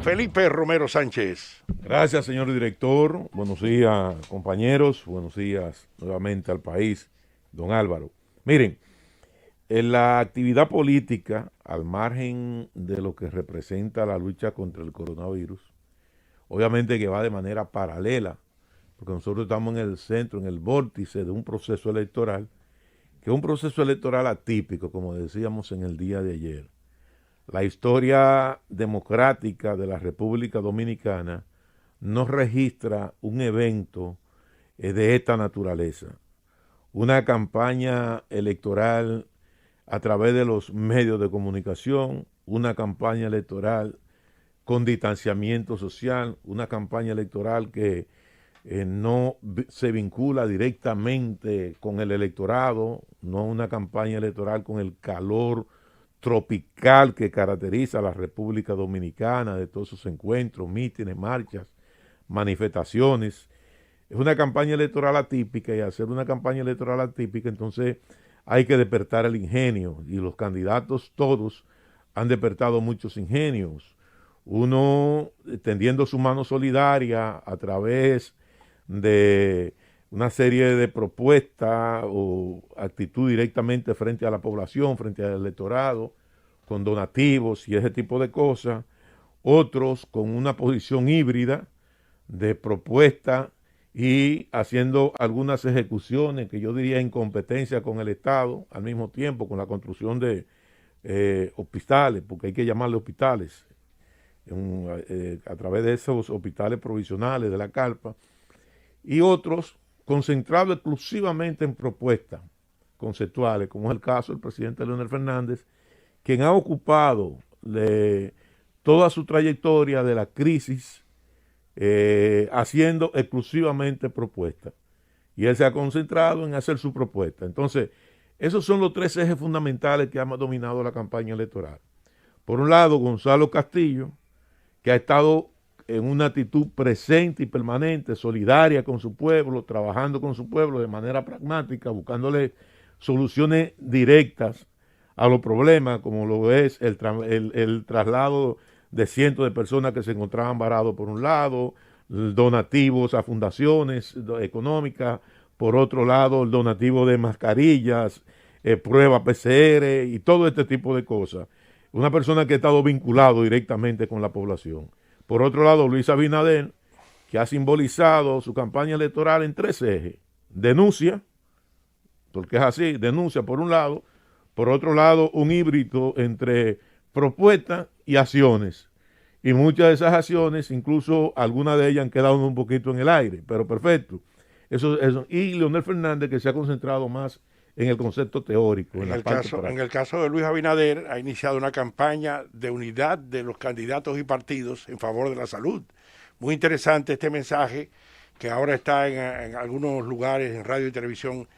Felipe Romero Sánchez. Gracias, señor director. Buenos días, compañeros. Buenos días nuevamente al país, don Álvaro. Miren, en la actividad política, al margen de lo que representa la lucha contra el coronavirus, obviamente que va de manera paralela, porque nosotros estamos en el centro, en el vórtice de un proceso electoral, que es un proceso electoral atípico, como decíamos en el día de ayer. La historia democrática de la República Dominicana no registra un evento de esta naturaleza. Una campaña electoral a través de los medios de comunicación, una campaña electoral con distanciamiento social, una campaña electoral que no se vincula directamente con el electorado, no una campaña electoral con el calor tropical que caracteriza a la República Dominicana, de todos sus encuentros, mítines, marchas, manifestaciones. Es una campaña electoral atípica, y al ser una campaña electoral atípica, entonces hay que despertar el ingenio, y los candidatos todos han despertado muchos ingenios. Uno tendiendo su mano solidaria a través de una serie de propuestas o actitud directamente frente a la población, frente al electorado, con donativos y ese tipo de cosas. Otros con una posición híbrida de propuesta y haciendo algunas ejecuciones que yo diría en competencia con el Estado, al mismo tiempo con la construcción de hospitales, porque hay que llamarle hospitales, a través de esos hospitales provisionales de la carpa, y otros concentrados exclusivamente en propuestas conceptuales, como es el caso del presidente Leonel Fernández, quien ha ocupado toda su trayectoria de la crisis haciendo exclusivamente propuestas. Y él se ha concentrado en hacer su propuesta. Entonces, esos son los tres ejes fundamentales que han dominado la campaña electoral. Por un lado, Gonzalo Castillo, que ha estado en una actitud presente y permanente, solidaria con su pueblo, trabajando con su pueblo de manera pragmática, buscándole soluciones directas a los problemas, como lo es el traslado de cientos de personas que se encontraban varados por un lado, donativos a fundaciones económicas, por otro lado el donativo de mascarillas, pruebas PCR y todo este tipo de cosas. Una persona que ha estado vinculado directamente con la población. Por otro lado, Luis Abinader, que ha simbolizado su campaña electoral en tres ejes. Denuncia, porque es así, denuncia por un lado. Por otro lado, un híbrido entre propuestas y acciones. Y muchas de esas acciones, incluso algunas de ellas han quedado un poquito en el aire, pero perfecto. Eso. Y Leonel Fernández, que se ha concentrado más en el concepto teórico. En el caso de Luis Abinader, ha iniciado una campaña de unidad de los candidatos y partidos en favor de la salud. Muy interesante este mensaje que ahora está en algunos lugares en radio y televisión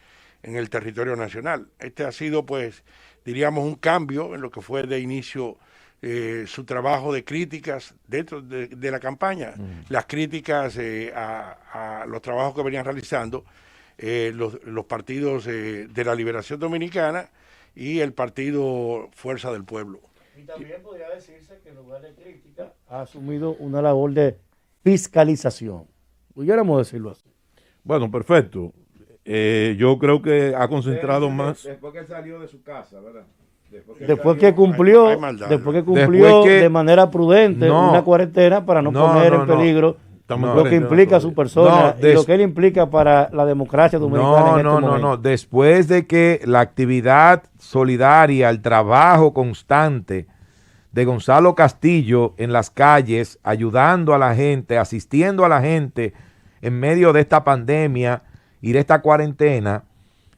en el territorio nacional. Este ha sido, pues, diríamos, un cambio en lo que fue de inicio su trabajo de críticas dentro de la campaña. Las críticas a los trabajos que venían realizando los partidos de la Liberación Dominicana y el partido Fuerza del Pueblo. Y también podría decirse que en lugar de crítica ha asumido una labor de fiscalización. Pudiéramos decirlo así. Bueno, perfecto. Yo creo que ha concentrado más. Después que salió de su casa, ¿verdad? Después que cumplió de manera prudente una cuarentena para no poner en peligro lo que implica su persona y lo que él implica para la democracia dominicana. No. Después de que la actividad solidaria, el trabajo constante de Gonzalo Castillo en las calles, ayudando a la gente, asistiendo a la gente en medio de esta pandemia y de esta cuarentena,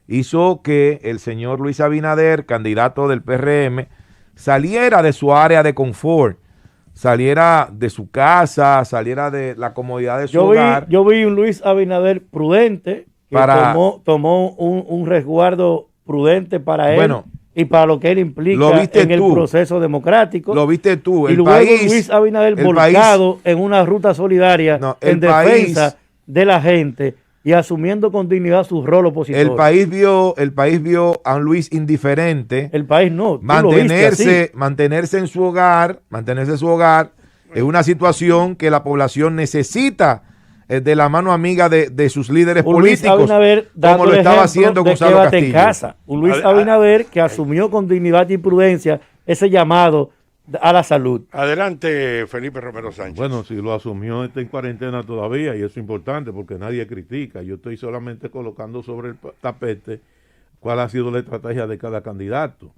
hizo que el señor Luis Abinader, candidato del PRM, saliera de su área de confort, saliera de su casa, saliera de la comodidad de su hogar. Yo vi un Luis Abinader prudente, que tomó un resguardo prudente para él y para lo que él implica en el proceso democrático. Lo viste tú. Y luego Luis Abinader volcado en una ruta solidaria en defensa de la gente y asumiendo con dignidad su rol opositor. El país vio a un Luis indiferente. El país no. Mantenerse en su hogar Es una situación que la población necesita de la mano amiga de sus líderes políticos, como lo estaba haciendo Gonzalo Castillo. En casa. Un Luis Abinader que asumió con dignidad y prudencia ese llamado a la salud. Adelante, Felipe Romero Sánchez. Bueno, si lo asumió, está en cuarentena todavía, y eso es importante porque nadie critica. Yo estoy solamente colocando sobre el tapete cuál ha sido la estrategia de cada candidato.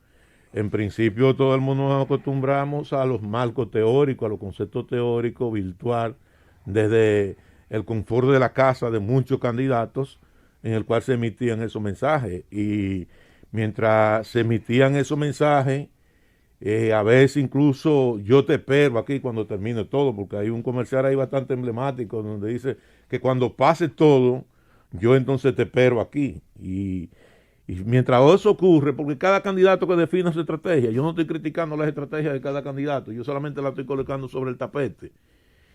En principio, todo el mundo nos acostumbramos a los marcos teóricos, a los conceptos teóricos, virtual, desde el confort de la casa de muchos candidatos, en el cual se emitían esos mensajes. Y mientras se emitían esos mensajes, a veces incluso yo te espero aquí cuando termine todo, porque hay un comercial ahí bastante emblemático donde dice que cuando pase todo, yo entonces te espero aquí. Y mientras eso ocurre, porque cada candidato que define su estrategia, yo no estoy criticando las estrategias de cada candidato, yo solamente la estoy colocando sobre el tapete.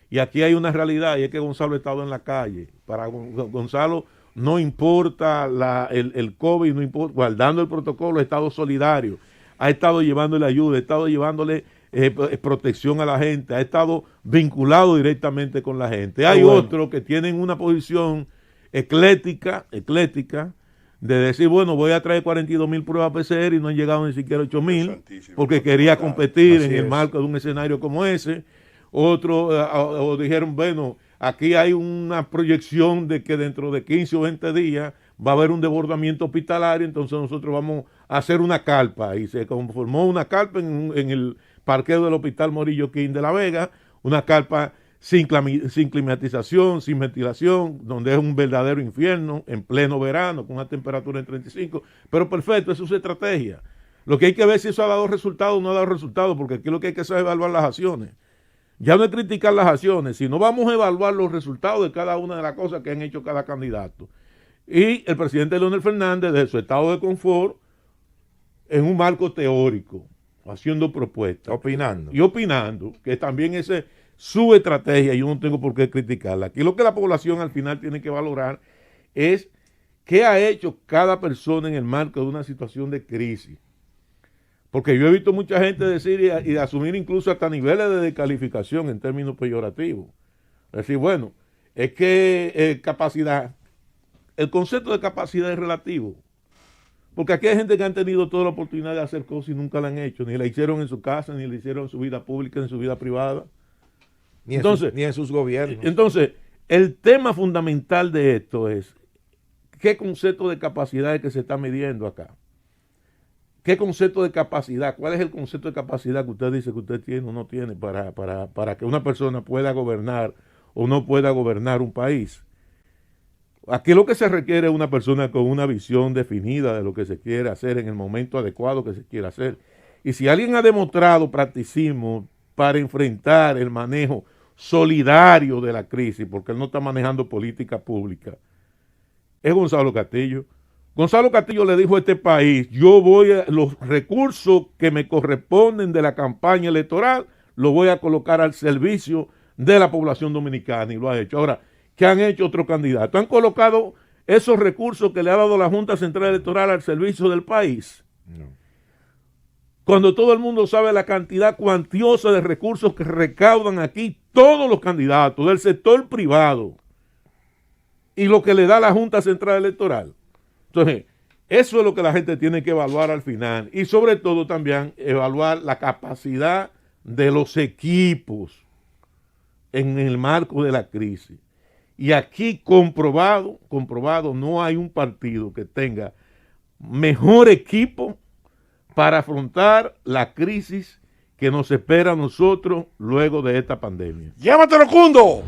Y aquí hay una realidad, y es que Gonzalo ha estado en la calle. Para Gonzalo no importa el COVID, no importa, guardando el protocolo, ha estado solidario, ha estado llevándole ayuda, ha estado llevándole protección a la gente, ha estado vinculado directamente con la gente. Hay otros que tienen una posición ecléctica, de decir, bueno, voy a traer 42,000 pruebas PCR y no han llegado ni siquiera 8,000, porque quería competir en el marco de un escenario como ese. Otros dijeron, bueno, aquí hay una proyección de que dentro de 15 o 20 días va a haber un desbordamiento hospitalario, entonces nosotros vamos a hacer una carpa. Y se conformó una carpa en el parqueo del Hospital Morillo King de La Vega, una carpa sin climatización, sin ventilación, donde es un verdadero infierno, en pleno verano, con una temperatura en 35, pero perfecto, eso es su estrategia. Lo que hay que ver si eso ha dado resultado o no ha dado resultado, porque aquí lo que hay que hacer es evaluar las acciones. Ya no es criticar las acciones, sino vamos a evaluar los resultados de cada una de las cosas que han hecho cada candidato. Y el presidente Leonel Fernández, desde su estado de confort, en un marco teórico, haciendo propuestas. Opinando, que también esa es su estrategia, yo no tengo por qué criticarla. Aquí lo que la población al final tiene que valorar es qué ha hecho cada persona en el marco de una situación de crisis. Porque yo he visto mucha gente decir y asumir incluso hasta niveles de descalificación en términos peyorativos. Es decir, bueno, es que capacidad, el concepto de capacidad es relativo. Porque aquí hay gente que han tenido toda la oportunidad de hacer cosas y nunca la han hecho. Ni la hicieron en su casa, ni la hicieron en su vida pública, ni en su vida privada. Ni en sus gobiernos. Entonces, el tema fundamental de esto es qué concepto de capacidad es que se está midiendo acá. ¿Qué concepto de capacidad? ¿Cuál es el concepto de capacidad que usted dice que usted tiene o no tiene para que una persona pueda gobernar o no pueda gobernar un país? Aquí lo que se requiere es una persona con una visión definida de lo que se quiere hacer en el momento adecuado que se quiere hacer. Y si alguien ha demostrado practicismo para enfrentar el manejo solidario de la crisis, porque él no está manejando política pública, es Gonzalo Castillo. Gonzalo Castillo le dijo a este país, yo voy a, los recursos que me corresponden de la campaña electoral, los voy a colocar al servicio de la población dominicana, y lo ha hecho. Ahora, ¿qué han hecho otros candidatos? ¿Han colocado esos recursos que le ha dado la Junta Central Electoral al servicio del país? No. Cuando todo el mundo sabe la cantidad cuantiosa de recursos que recaudan aquí todos los candidatos del sector privado y lo que le da la Junta Central Electoral. Entonces, eso es lo que la gente tiene que evaluar al final y sobre todo también evaluar la capacidad de los equipos en el marco de la crisis. Y aquí comprobado, no hay un partido que tenga mejor equipo para afrontar la crisis que nos espera a nosotros luego de esta pandemia. ¡Llévatelo, Cundo!